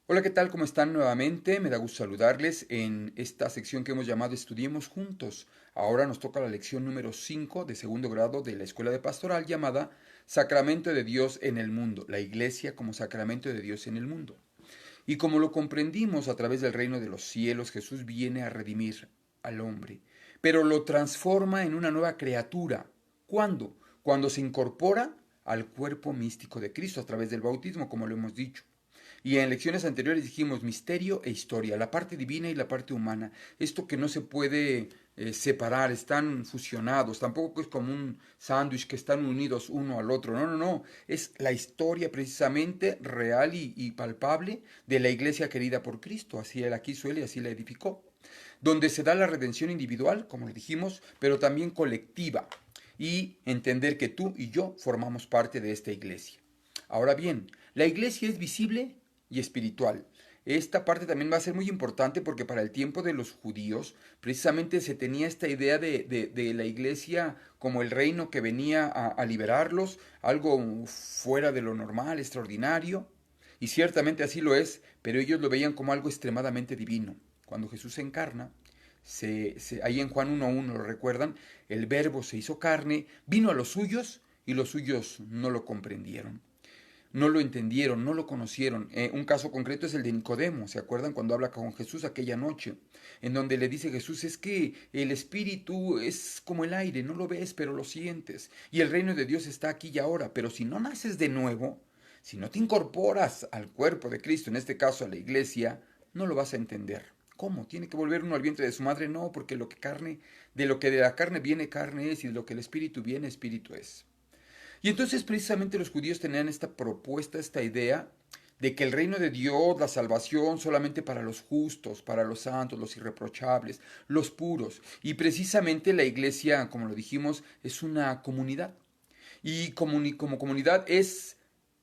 Hola, ¿qué tal? ¿Cómo están nuevamente? Me da gusto saludarles en esta sección que hemos llamado Estudiemos Juntos. Ahora nos toca la lección número 5 de segundo grado de la Escuela de Pastoral llamada Sacramento de Dios en el Mundo, la Iglesia como Sacramento de Dios en el Mundo. Y como lo comprendimos a través del reino de los cielos, Jesús viene a redimir al hombre, pero lo transforma en una nueva criatura. ¿Cuándo? Cuando se incorpora al cuerpo místico de Cristo a través del bautismo, como lo hemos dicho. Y en lecciones anteriores dijimos misterio e historia, la parte divina y la parte humana. Esto que no se puede separar, están fusionados, tampoco es como un sándwich que están unidos uno al otro. No, no, no. Es la historia precisamente real y palpable de la iglesia querida por Cristo. Así él aquí suele y así la edificó. Donde se da la redención individual, como lo dijimos, pero también colectiva. Y entender que tú y yo formamos parte de esta iglesia. Ahora bien, la iglesia es visible y espiritual. Esta parte también va a ser muy importante porque para el tiempo de los judíos precisamente se tenía esta idea de la iglesia como el reino que venía a liberarlos, algo fuera de lo normal, extraordinario, y ciertamente así lo es, pero ellos lo veían como algo extremadamente divino. Cuando Jesús se encarna, ahí en Juan 1.1 lo recuerdan, el verbo se hizo carne, vino a los suyos y los suyos no lo comprendieron, no lo entendieron, no lo conocieron. Un caso concreto es el de Nicodemo, ¿se acuerdan cuando habla con Jesús aquella noche? En donde le dice Jesús, es que el Espíritu es como el aire, no lo ves, pero lo sientes. Y el reino de Dios está aquí y ahora, pero si no naces de nuevo, si no te incorporas al cuerpo de Cristo, en este caso a la iglesia, no lo vas a entender. ¿Cómo? ¿Tiene que volver uno al vientre de su madre? No, porque lo que de la carne viene, carne es, y de lo que el Espíritu viene, Espíritu es. Y entonces precisamente los judíos tenían esta propuesta, esta idea de que el reino de Dios, la salvación solamente para los justos, para los santos, los irreprochables, los puros. Y precisamente la iglesia, como lo dijimos, es una comunidad. Y como comunidad es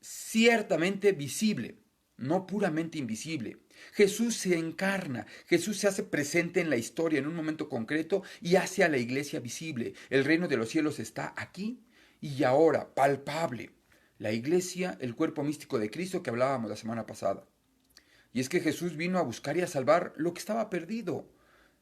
ciertamente visible, no puramente invisible. Jesús se encarna, Jesús se hace presente en la historia en un momento concreto y hace a la iglesia visible. El reino de los cielos está aquí y ahora, palpable. La iglesia, el cuerpo místico de Cristo que hablábamos la semana pasada. Y es que Jesús vino a buscar y a salvar lo que estaba perdido.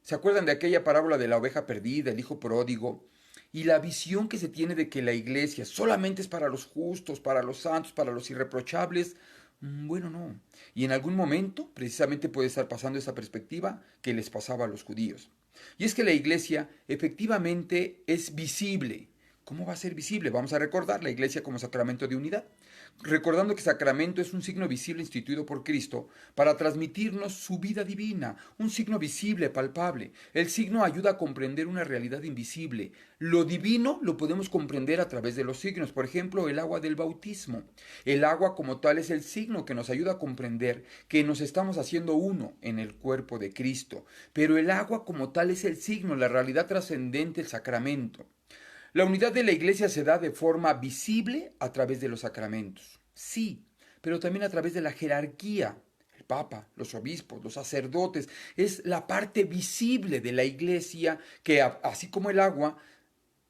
¿Se acuerdan de aquella parábola de la oveja perdida, el hijo pródigo? Y la visión que se tiene de que la iglesia solamente es para los justos, para los santos, para los irreprochables. Bueno, no. Y en algún momento precisamente puede estar pasando esa perspectiva que les pasaba a los judíos. Y es que la iglesia efectivamente es visible. ¿Cómo va a ser visible? Vamos a recordar la iglesia como sacramento de unidad. Recordando que sacramento es un signo visible instituido por Cristo para transmitirnos su vida divina, un signo visible, palpable. El signo ayuda a comprender una realidad invisible. Lo divino lo podemos comprender a través de los signos, por ejemplo, el agua del bautismo. El agua como tal es el signo que nos ayuda a comprender que nos estamos haciendo uno en el cuerpo de Cristo, pero el agua como tal es el signo, la realidad trascendente, el sacramento. La unidad de la iglesia se da de forma visible a través de los sacramentos, sí, pero también a través de la jerarquía. El Papa, los obispos, los sacerdotes, es la parte visible de la iglesia que, así como el agua,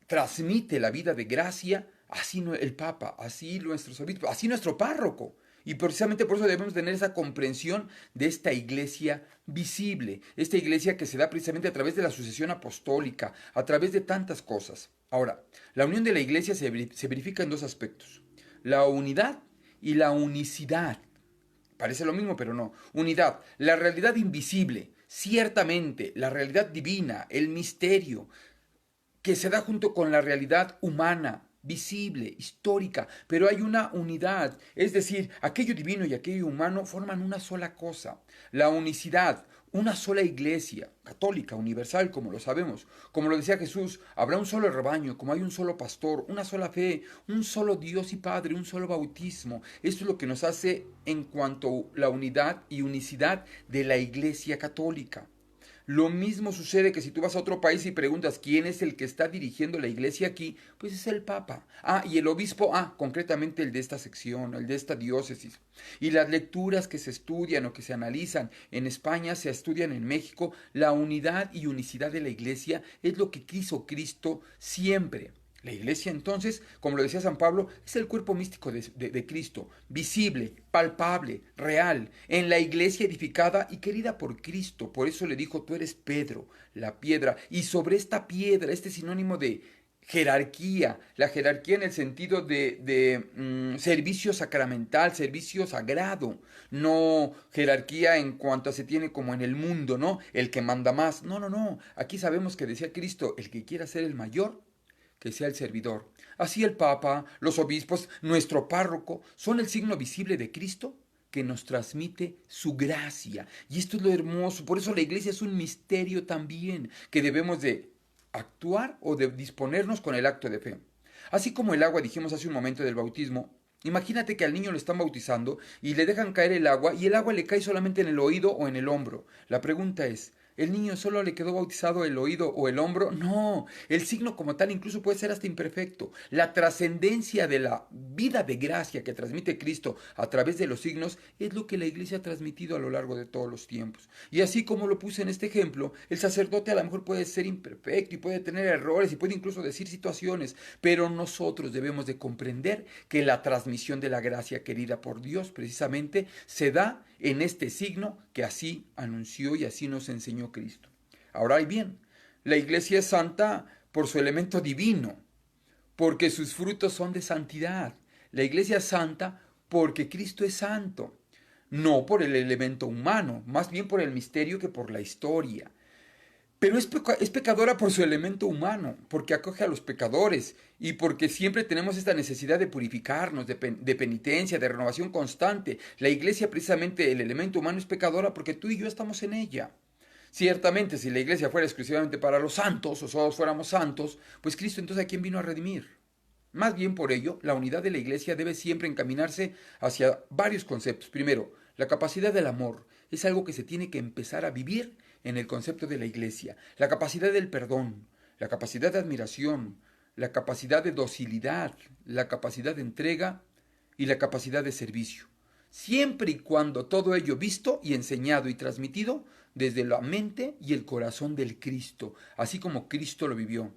transmite la vida de gracia, así el Papa, así nuestros obispos, así nuestro párroco. Y precisamente por eso debemos tener esa comprensión de esta iglesia visible, esta iglesia que se da precisamente a través de la sucesión apostólica, a través de tantas cosas. Ahora, la unión de la iglesia se verifica en dos aspectos, la unidad y la unicidad. Parece lo mismo, pero no. Unidad, la realidad invisible, ciertamente, la realidad divina, el misterio, que se da junto con la realidad humana, visible, histórica, pero hay una unidad, es decir, aquello divino y aquello humano forman una sola cosa, la unicidad, una sola iglesia, católica, universal, como lo sabemos. Como lo decía Jesús, habrá un solo rebaño, como hay un solo pastor, una sola fe, un solo Dios y Padre, un solo bautismo. Esto es lo que nos hace en cuanto a la unidad y unicidad de la iglesia católica. Lo mismo sucede que si tú vas a otro país y preguntas quién es el que está dirigiendo la iglesia aquí, pues es el Papa. Y el obispo, concretamente el de esta sección, el de esta diócesis. Y las lecturas que se estudian o que se analizan en España, se estudian en México, la unidad y unicidad de la iglesia es lo que quiso Cristo siempre. La iglesia entonces, como lo decía San Pablo, es el cuerpo místico de Cristo, visible, palpable, real, en la iglesia edificada y querida por Cristo. Por eso le dijo, tú eres Pedro, la piedra, y sobre esta piedra, este sinónimo de jerarquía, la jerarquía en el sentido de servicio sacramental, servicio sagrado, no jerarquía en cuanto se tiene como en el mundo, ¿no? El que manda más. No, no, no. Aquí sabemos que decía Cristo, el que quiera ser el mayor, que sea el servidor. Así el Papa, los obispos, nuestro párroco, son el signo visible de Cristo que nos transmite su gracia. Y esto es lo hermoso. Por eso la iglesia es un misterio también, que debemos de actuar o de disponernos con el acto de fe. Así como el agua, dijimos hace un momento del bautismo, imagínate que al niño le están bautizando y le dejan caer el agua y el agua le cae solamente en el oído o en el hombro. La pregunta es, ¿el niño solo le quedó bautizado el oído o el hombro? No, el signo como tal incluso puede ser hasta imperfecto. La trascendencia de la vida de gracia que transmite Cristo a través de los signos es lo que la iglesia ha transmitido a lo largo de todos los tiempos. Y así como lo puse en este ejemplo, el sacerdote a lo mejor puede ser imperfecto y puede tener errores y puede incluso decir situaciones, pero nosotros debemos de comprender que la transmisión de la gracia querida por Dios precisamente se da en este signo que así anunció y así nos enseñó Cristo. Ahora bien, la iglesia es santa por su elemento divino, porque sus frutos son de santidad. La iglesia es santa porque Cristo es santo, no por el elemento humano, más bien por el misterio que por la historia. Pero es pecadora por su elemento humano, porque acoge a los pecadores y porque siempre tenemos esta necesidad de purificarnos, de penitencia, de renovación constante. La iglesia, precisamente el elemento humano, es pecadora porque tú y yo estamos en ella. Ciertamente, si la iglesia fuera exclusivamente para los santos, o todos fuéramos santos, pues Cristo entonces ¿a quién vino a redimir? Más bien por ello, la unidad de la iglesia debe siempre encaminarse hacia varios conceptos. Primero, la capacidad del amor es algo que se tiene que empezar a vivir en el concepto de la iglesia. La capacidad del perdón, la capacidad de admiración, la capacidad de docilidad, la capacidad de entrega y la capacidad de servicio. Siempre y cuando todo ello visto y enseñado y transmitido desde la mente y el corazón del Cristo, así como Cristo lo vivió.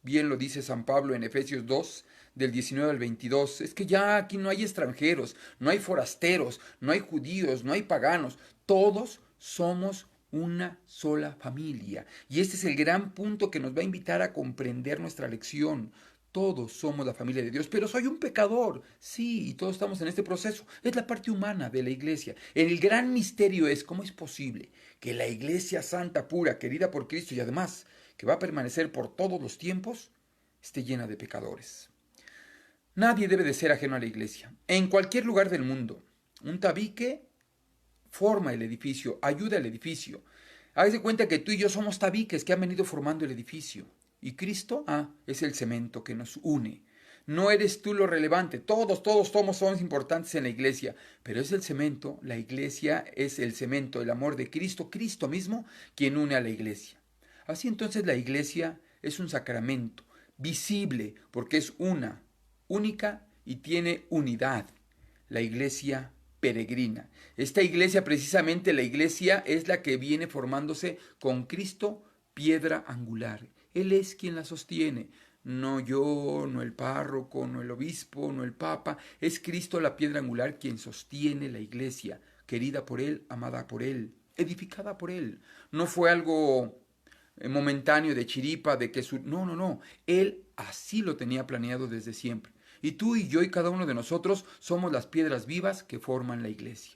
Bien lo dice San Pablo en Efesios 2, del 19 al 22. Es que ya aquí no hay extranjeros, no hay forasteros, no hay judíos, no hay paganos. Todos somos una sola familia. Y este es el gran punto que nos va a invitar a comprender nuestra lección. Todos somos la familia de Dios, pero soy un pecador. Sí, y todos estamos en este proceso. Es la parte humana de la iglesia. El gran misterio es cómo es posible que la iglesia santa, pura, querida por Cristo y además que va a permanecer por todos los tiempos, esté llena de pecadores. Nadie debe de ser ajeno a la iglesia. En cualquier lugar del mundo, un tabique forma el edificio, ayuda al edificio. Hágase cuenta que tú y yo somos tabiques que han venido formando el edificio. Y Cristo, es el cemento que nos une. No eres tú lo relevante, todos somos importantes en la iglesia, pero es el cemento, la iglesia es el cemento, el amor de Cristo, Cristo mismo, quien une a la iglesia. Así entonces la iglesia es un sacramento, visible, porque es una, única y tiene unidad. La iglesia peregrina. Esta iglesia, precisamente la iglesia, es la que viene formándose con Cristo, piedra angular. Él es quien la sostiene. No yo, no el párroco, no el obispo, no el papa. Es Cristo la piedra angular quien sostiene la iglesia, querida por Él, amada por Él, edificada por Él. No fue algo momentáneo de chiripa, de que su... No, no, no. Él así lo tenía planeado desde siempre. Y tú y yo y cada uno de nosotros somos las piedras vivas que forman la iglesia.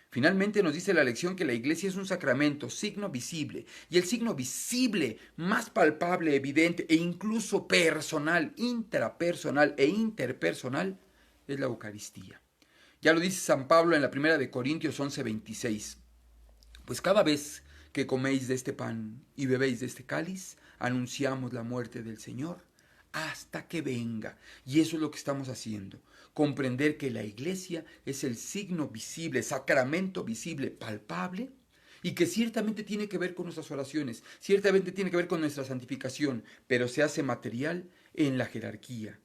Finalmente nos dice la lección que la iglesia es un sacramento, signo visible, y el signo visible, más palpable, evidente e incluso personal, intrapersonal e interpersonal, es la Eucaristía. Ya lo dice San Pablo en la primera de Corintios 11:26. Pues cada vez que coméis de este pan y bebéis de este cáliz, anunciamos la muerte del Señor hasta que venga. Y eso es lo que estamos haciendo. Comprender que la iglesia es el signo visible, sacramento visible, palpable, y que ciertamente tiene que ver con nuestras oraciones, ciertamente tiene que ver con nuestra santificación, pero se hace material en la jerarquía,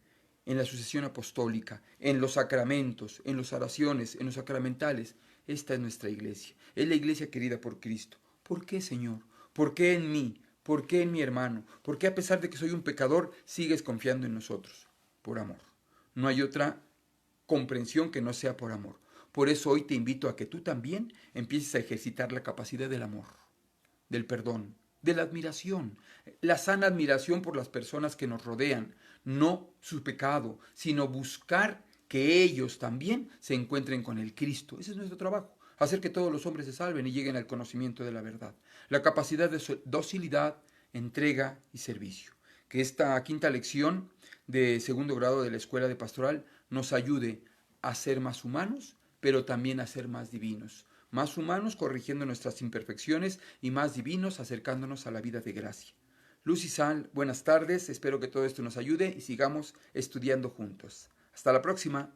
en la sucesión apostólica, en los sacramentos, en las oraciones, en los sacramentales. Esta es nuestra iglesia, es la iglesia querida por Cristo. ¿Por qué, Señor? ¿Por qué en mí? ¿Por qué en mi hermano? ¿Por qué a pesar de que soy un pecador, sigues confiando en nosotros? Por amor. No hay otra comprensión que no sea por amor. Por eso hoy te invito a que tú también empieces a ejercitar la capacidad del amor, del perdón, de la admiración, la sana admiración por las personas que nos rodean, no su pecado, sino buscar que ellos también se encuentren con el Cristo. Ese es nuestro trabajo, hacer que todos los hombres se salven y lleguen al conocimiento de la verdad. La capacidad de docilidad, entrega y servicio. Que esta quinta lección de segundo grado de la Escuela de Pastoral nos ayude a ser más humanos, pero también a ser más divinos. Más humanos corrigiendo nuestras imperfecciones y más divinos acercándonos a la vida de gracia. Luz y Sal, buenas tardes, espero que todo esto nos ayude y sigamos estudiando juntos. Hasta la próxima.